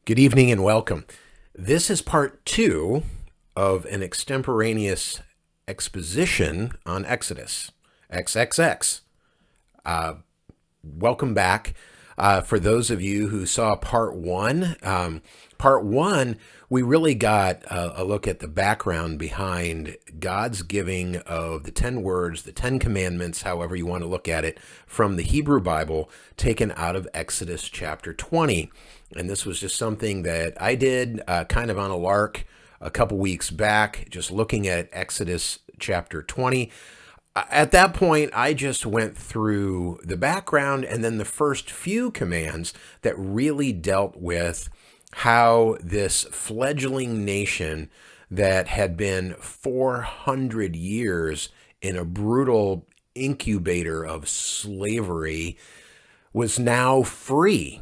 Good evening and welcome. This is part two of an extemporaneous exposition on Exodus. XXX. Welcome back. For those of you who saw part one, we really got a look at the background behind God's giving of the 10 words, the 10 commandments, however you want to look at it, from the Hebrew Bible, taken out of Exodus chapter 20. And this was just something that I did kind of on a lark a couple weeks back, just looking at Exodus chapter 20. At that point, I just went through the background and then the first few commands that really dealt with how this fledgling nation that had been 400 years in a brutal incubator of slavery was now free.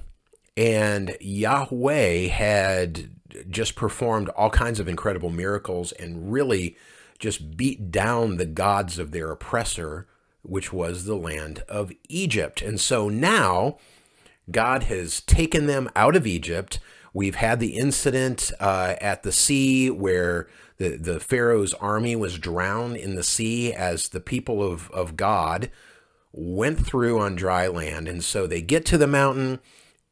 And Yahweh had just performed all kinds of incredible miracles and really just beat down the gods of their oppressor, which was the land of Egypt. And so now God has taken them out of Egypt. We've had the incident at the sea where the Pharaoh's army was drowned in the sea as the people of God went through on dry land. And so they get to the mountain,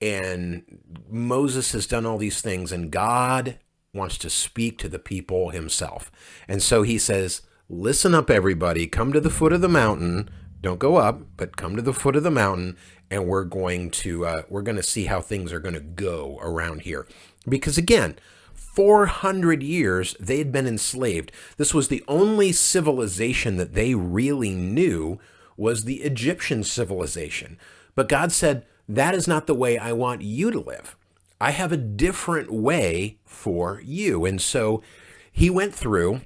and Moses has done all these things, and God wants to speak to the people himself. And so he says, listen up, everybody, come to the foot of the mountain. Don't go up, but come to the foot of the mountain, and we're going to see how things are going to go around here. Because again, 400 years they had been enslaved. This was the only civilization that they really knew, was the Egyptian civilization. But God said, that is not the way I want you to live. I have a different way for you. And so he went through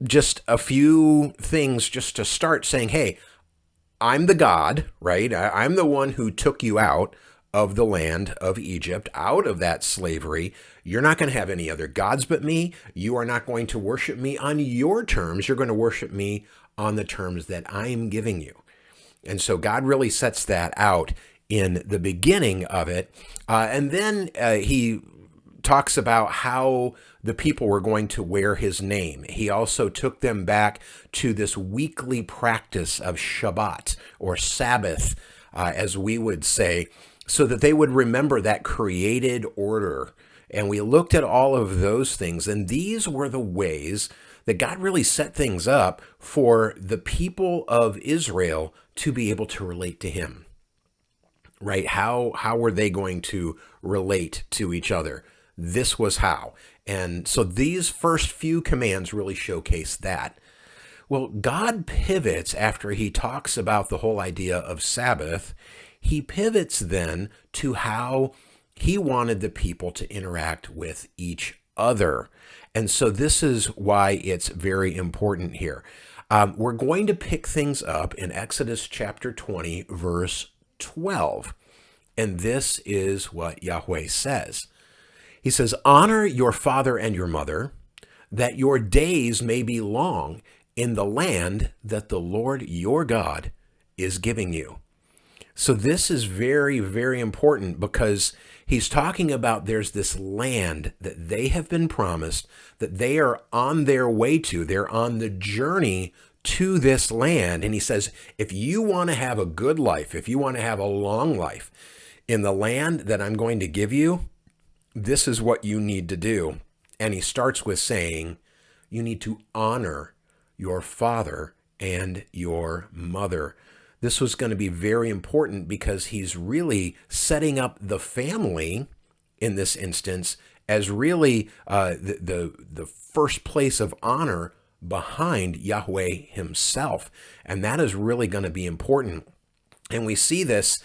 just a few things just to start saying, hey, I'm the God, right? I'm the one who took you out of the land of Egypt, out of that slavery. You're not going to have any other gods but me. You are not going to worship me on your terms. You're going to worship me on the terms that I am giving you. And so God really sets that out in the beginning of it. And then he talks about how the people were going to wear his name. He also took them back to this weekly practice of Shabbat, or Sabbath, as we would say, so that they would remember that created order. And we looked at all of those things, and these were the ways that God really set things up for the people of Israel to be able to relate to him. Right? How were they going to relate to each other? This was how. And so these first few commands really showcase that. Well, God pivots after he talks about the whole idea of Sabbath. He pivots then to how he wanted the people to interact with each other. And so this is why it's very important here. We're going to pick things up in Exodus chapter 20, verse 12. And this is what Yahweh says. He says, honor your father and your mother, that your days may be long in the land that the Lord your God is giving you. So this is very, very important, because he's talking about there's this land that they have been promised, that they are on their way to. They're on the journey to this land. And he says, if you want to have a good life, if you want to have a long life in the land that I'm going to give you, this is what you need to do. And he starts with saying, you need to honor your father and your mother. This was going to be very important, because he's really setting up the family in this instance as really the first place of honor behind Yahweh himself. And that is really going to be important. And we see this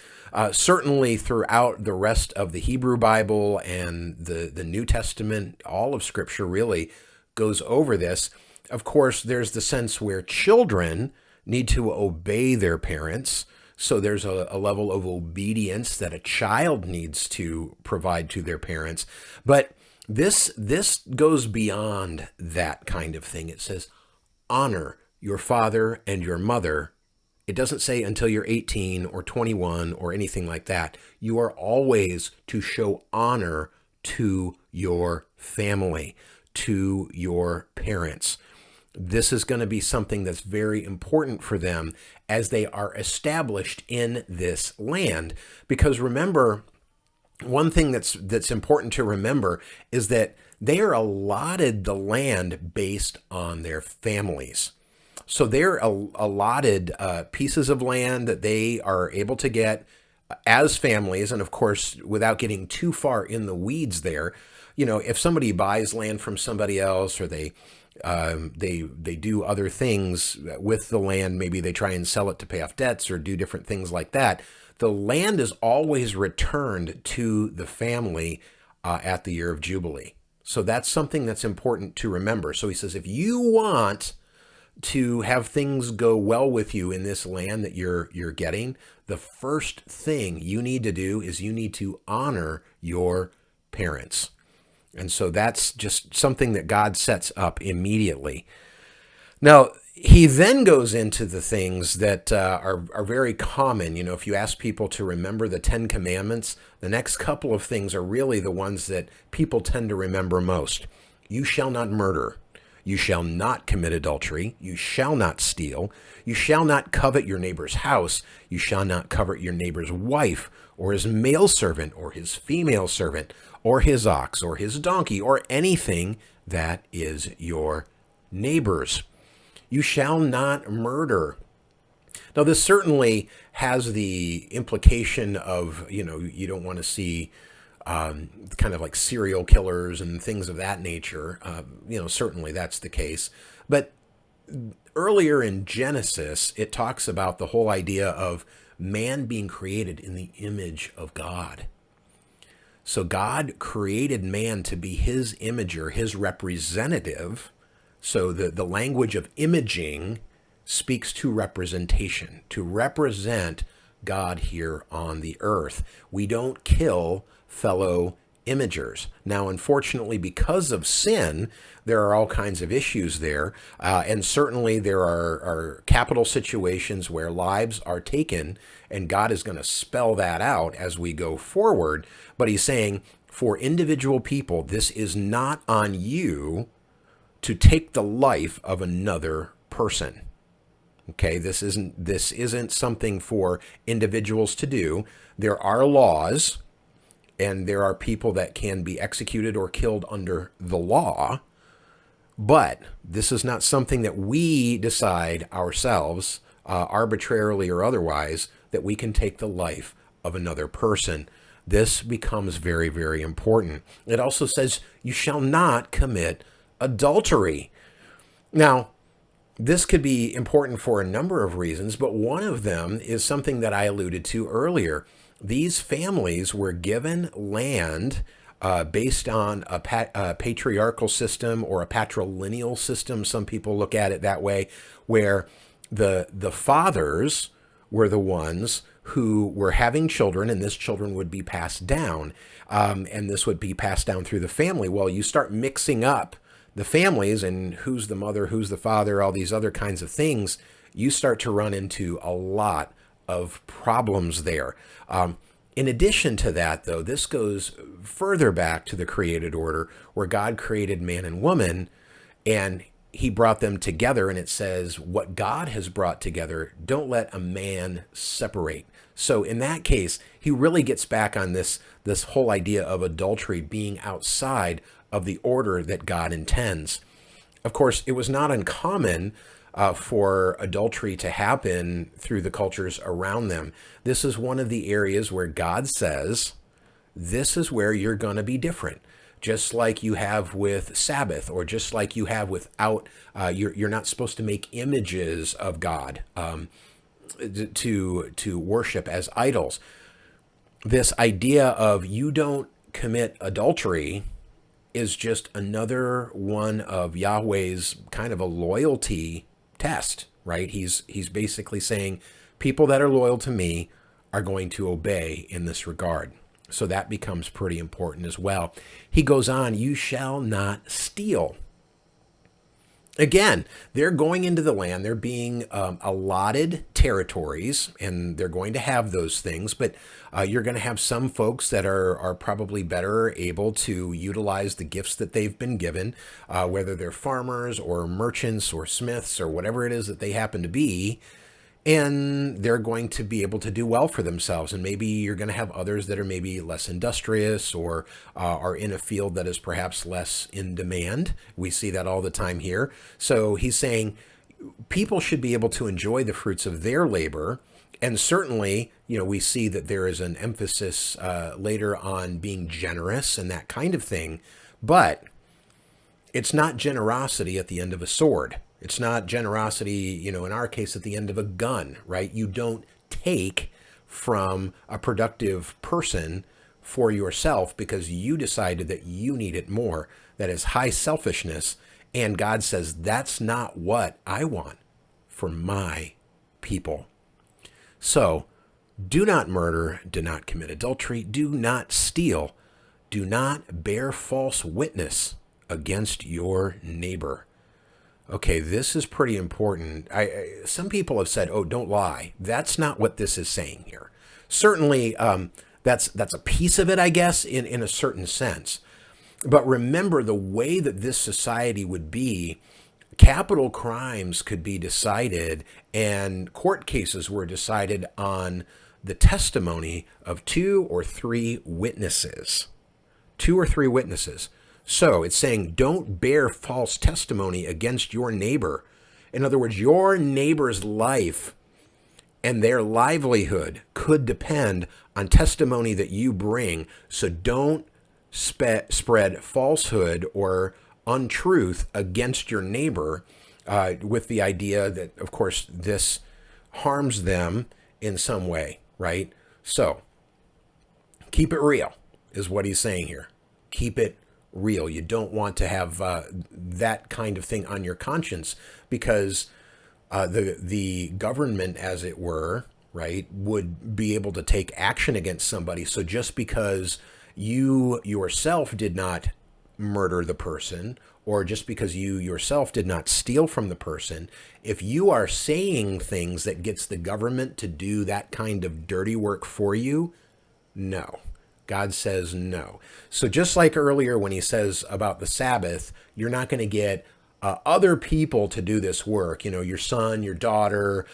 certainly throughout the rest of the Hebrew Bible and the New Testament. All of Scripture really goes over this. Of course, there's the sense where children need to obey their parents. So there's a level of obedience that a child needs to provide to their parents. But this goes beyond that kind of thing. It says, honor your father and your mother. It doesn't say until you're 18 or 21 or anything like that. You are always to show honor to your family, to your parents. This is going to be something that's very important for them as they are established in this land. Because remember, one thing that's important to remember is that they are allotted the land based on their families. So they're allotted pieces of land that they are able to get as families. And of course, without getting too far in the weeds there, if somebody buys land from somebody else, or they do other things with the land, maybe they try and sell it to pay off debts or do different things like that, the land is always returned to the family at the year of Jubilee. So that's something that's important to remember. So he says, if you want to have things go well with you in this land that you're getting, the first thing you need to do is you need to honor your parents. And so that's just something that God sets up immediately. Now, he then goes into the things that are very common. If you ask people to remember the 10 Commandments, the next couple of things are really the ones that people tend to remember most. You shall not murder. You shall not commit adultery. You shall not steal. You shall not covet your neighbor's house. You shall not covet your neighbor's wife, or his male servant, or his female servant, or his ox, or his donkey, or anything that is your neighbor's. You shall not murder. Now, this certainly has the implication of, you don't want to see kind of like serial killers and things of that nature. Certainly that's the case. But earlier in Genesis, it talks about the whole idea of man being created in the image of God. So God created man to be his imager, his representative. So the language of imaging speaks to representation, to represent God here on the earth. We don't kill fellow imagers. Now, unfortunately, because of sin, there are all kinds of issues there. And certainly there are capital situations where lives are taken, and God is going to spell that out as we go forward. But he's saying, for individual people, this is not on you to take the life of another person. Okay, this isn't something for individuals to do. There are laws, and there are people that can be executed or killed under the law, but this is not something that we decide ourselves, arbitrarily or otherwise, that we can take the life of another person. This becomes very, very important. It also says, you shall not commit adultery. Now, this could be important for a number of reasons, but one of them is something that I alluded to earlier. These families were given land based on a patriarchal system or a patrilineal system. Some people look at it that way, where the fathers were the ones who were having children, and this children would be passed down, and this would be passed down through the family. Well, you start mixing up the families and who's the mother, who's the father, all these other kinds of things, you start to run into a lot of problems there. In addition to that, though, this goes further back to the created order, where God created man and woman, and he brought them together, and it says, what God has brought together, don't let a man separate. So in that case, he really gets back on this whole idea of adultery being outside of the order that God intends. Of course, it was not uncommon for adultery to happen through the cultures around them. This is one of the areas where God says, this is where you're going to be different. Just like you have with Sabbath, or just like you have without, you're not supposed to make images of God to worship as idols. This idea of you don't commit adultery is just another one of Yahweh's kind of a loyalty test, right? He's basically saying people that are loyal to me are going to obey in this regard. So that becomes pretty important as well. He goes on, you shall not steal. Again, they're going into the land, they're being allotted territories, and they're going to have those things, but you're going to have some folks that are probably better able to utilize the gifts that they've been given, whether they're farmers or merchants or smiths or whatever it is that they happen to be, and they're going to be able to do well for themselves. And maybe you're going to have others that are maybe less industrious or are in a field that is perhaps less in demand. We see that all the time here. So he's saying people should be able to enjoy the fruits of their labor. And certainly, we see that there is an emphasis later on being generous and that kind of thing. But it's not generosity at the end of a sword. It's not generosity, in our case, at the end of a gun, right? You don't take from a productive person for yourself because you decided that you need it more. That is high selfishness. And God says, that's not what I want for my people. So do not murder, do not commit adultery, do not steal, do not bear false witness against your neighbor. Okay, this is pretty important. Some people have said, "Oh, don't lie." That's not what this is saying here. Certainly, that's a piece of it, I guess, in a certain sense. But remember, the way that this society would be, capital crimes could be decided, and court cases were decided on the testimony of 2 or 3 witnesses. 2 or 3 witnesses. So it's saying don't bear false testimony against your neighbor. In other words, your neighbor's life and their livelihood could depend on testimony that you bring. So don't spread falsehood or untruth against your neighbor with the idea that, of course, this harms them in some way, right? So keep it real is what he's saying here. Keep it real. You don't want to have that kind of thing on your conscience because the government, as it were, right, would be able to take action against somebody. So just because you yourself did not murder the person, or just because you yourself did not steal from the person, if you are saying things that gets the government to do that kind of dirty work for you, no. God says no. So just like earlier when he says about the Sabbath, you're not going to get other people to do this work, your son, your daughter,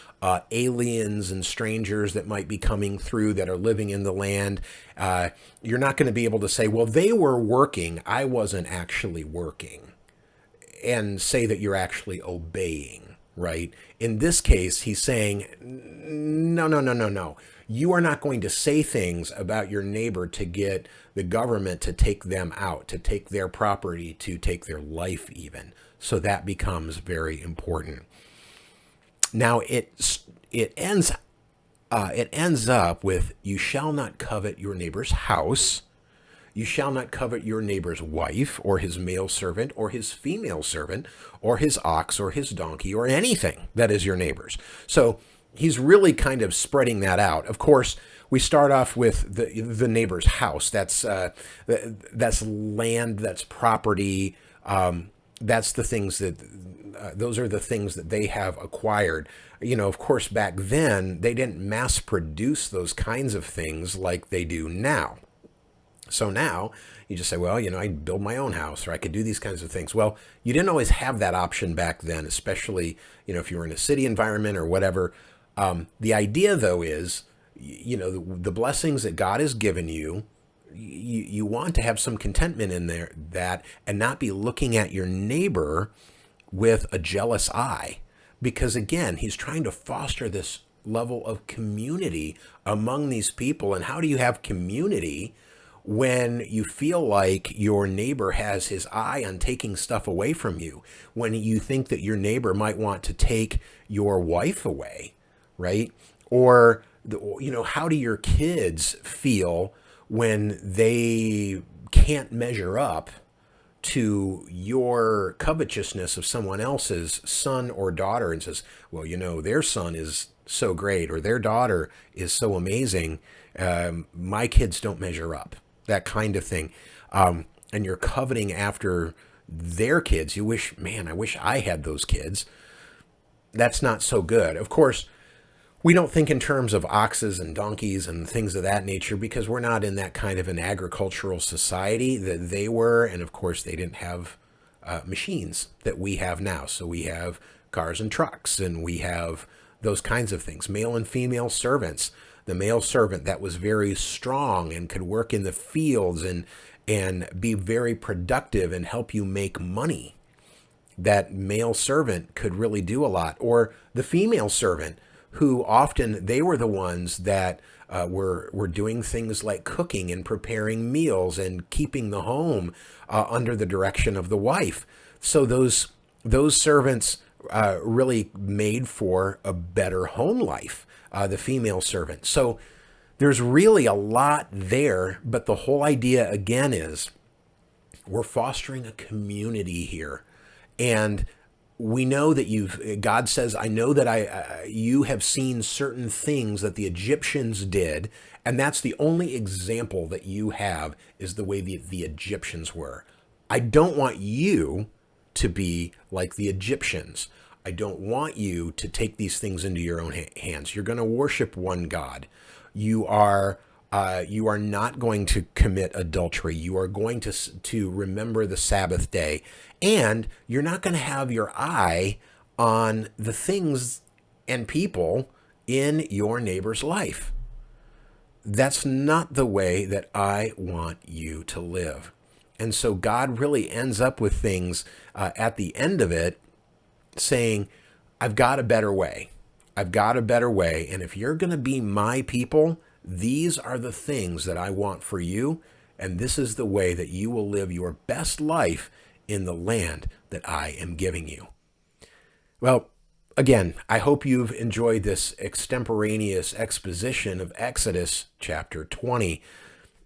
aliens and strangers that might be coming through that are living in the land. You're not going to be able to say, well, they were working, I wasn't actually working, and say that you're actually obeying, right? In this case, he's saying, no. You are not going to say things about your neighbor to get the government to take them out, to take their property, to take their life even. So that becomes very important. Now it ends up with, you shall not covet your neighbor's house. You shall not covet your neighbor's wife or his male servant or his female servant or his ox or his donkey or anything that is your neighbor's. So he's really kind of spreading that out. Of course, we start off with the neighbor's house. That's land, that's property. That's the things that, those are the things that they have acquired. Of course, back then, they didn't mass produce those kinds of things like they do now. So now you just say, well, I build my own house, or I could do these kinds of things. Well, you didn't always have that option back then, especially, if you were in a city environment or whatever. The idea, though, is, the blessings that God has given you, you want to have some contentment in there, that, and not be looking at your neighbor with a jealous eye. Because again, he's trying to foster this level of community among these people. And how do you have community when you feel like your neighbor has his eye on taking stuff away from you? When you think that your neighbor might want to take your wife away, right? Or, how do your kids feel when they can't measure up to your covetousness of someone else's son or daughter and says, well, their son is so great or their daughter is so amazing. My kids don't measure up, that kind of thing. And you're coveting after, their kids. You wish, man, I wish I had those kids. That's not so good. Of course, we don't think in terms of oxes and donkeys and things of that nature because we're not in that kind of an agricultural society that they were. And of course, they didn't have machines that we have now. So we have cars and trucks, and we have those kinds of things. Male and female servants. The male servant that was very strong and could work in the fields and be very productive and help you make money. That male servant could really do a lot. Or the female servant, who often they were the ones that were doing things like cooking and preparing meals and keeping the home under the direction of the wife. So those servants really made for a better home life, the female servant. So there's really a lot there, but the whole idea again is we're fostering a community here. And we know that God says, I know that you have seen certain things that the Egyptians did, and that's the only example that you have is the way the Egyptians were. I don't want you to be like the Egyptians. I don't want you to take these things into your own hands. You're going to worship one God. You are not going to commit adultery. You are going to remember the Sabbath day. And you're not going to have your eye on the things and people in your neighbor's life. That's not the way that I want you to live. And so God really ends up with things at the end of it saying, I've got a better way. I've got a better way. And if you're going to be my people, these are the things that I want for you. And this is the way that you will live your best life in the land that I am giving you. Well, again, I hope you've enjoyed this extemporaneous exposition of Exodus chapter 20.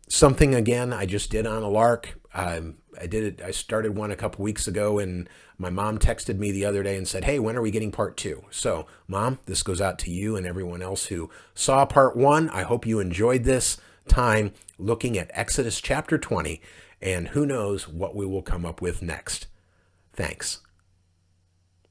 Something, again, I just did on a lark. I started one a couple weeks ago, and my mom texted me the other day and said, hey, when are we getting part 2? So, Mom, this goes out to you and everyone else who saw part 1. I hope you enjoyed this time looking at Exodus chapter 20, and who knows what we will come up with next. Thanks.